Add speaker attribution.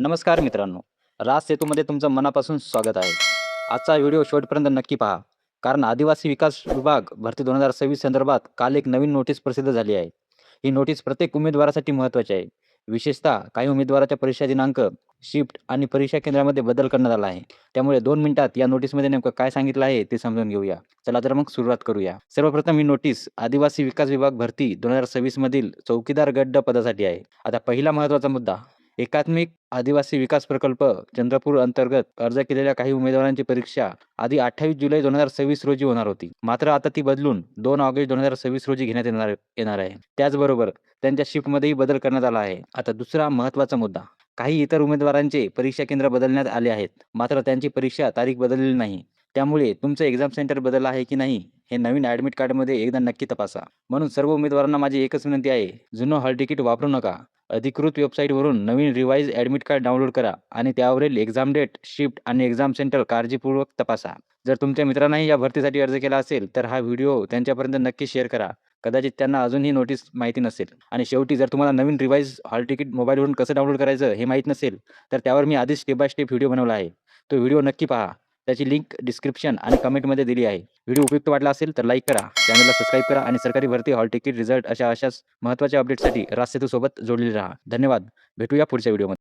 Speaker 1: नमस्कार मित्रांनो, राज सेतूमध्ये तुमचं मनापासून स्वागत आहे. आजचा व्हिडिओ शेवटपर्यंत नक्की पहा, कारण आदिवासी विकास विभाग भरती 2026 संदर्भात काल एक नवीन नोटीस प्रसिद्ध झाली आहे. ही नोटीस प्रत्येक उमेदवारासाठी महत्त्वाची आहे. विशेषतः काही उमेदवाराच्या परीक्षा दिनांक, शिफ्ट आणि परीक्षा केंद्रामध्ये बदल करण्यात आला आहे. त्यामुळे 2 मिनिटात या नोटीसमध्ये नेमकं काय सांगितलं आहे ते समजून घेऊया. चला तर मग सुरुवात करूया. सर्वप्रथम ही नोटीस आदिवासी विकास विभाग भरती 2026 मधील चौकीदार गट पदासाठी आहे. आता पहिला महत्त्वाचा मुद्दा, एकात्मिक आदिवासी विकास प्रकल्प चंद्रपूर अंतर्गत अर्ज केलेल्या काही उमेदवारांची परीक्षा आधी 28 जुलै 2026 रोजी होणार होती. मात्र आता ती बदलून 2 ऑगस्ट 2026 रोजी घेण्यात येणार आहे. त्याचबरोबर त्यांच्या शिफ्टमध्येही बदल करण्यात आला आहे. आता दुसरा महत्त्वाचा मुद्दा, काही इतर उमेदवारांचे परीक्षा केंद्र बदलण्यात आले आहेत, मात्र त्यांची परीक्षा तारीख बदललेली नाही. त्यामुळे तुमचं एक्झाम सेंटर बदललं आहे की नाही हे नवीन ॲडमिट कार्डमध्ये एकदा नक्की तपासा. म्हणून सर्व उमेदवारांना माझी एकच विनंती आहे, जुनं हॉल तिकीट वापरू नका. अधिकृत वेबसाईटवरून नवीन रिवाइज ॲडमिट कार्ड डाउनलोड करा आणि त्यावरील एक्झाम डेट, शिफ्ट आणि एक्झाम सेंटर काळजीपूर्वक तपासा. जर तुमच्या मित्रांनाही या भरतीसाठी अर्ज केला असेल तर हा व्हिडिओ त्यांच्यापर्यंत नक्की शेअर करा. कदाचित त्यांना अजून ही नोटीस माहिती नसेल. आणि शेवटी, जर तुम्हाला नवीन रिवाइज हॉल तिकीट मोबाईलवरून कसं डाउनलोड करायचं हे माहीत नसेल, तर त्यावर मी आधीच स्टेप बाय स्टेप व्हिडिओ बनवला आहे. तो व्हिडिओ नक्की पहा. त्याची लिंक डिस्क्रिप्शन आणि कमेंटमध्ये दिली आहे. व्हिडिओ उपयुक्त वाटला असेल तर लाईक करा, चॅनलला सबस्क्राईब करा आणि सरकारी भरती, हॉल तिकीट, रिझल्ट अशाच महत्त्वाच्या अपडेटसाठी राज सेतूसोबत जोडलेले राहा. धन्यवाद. भेटूया पुढच्या व्हिडिओमध्ये.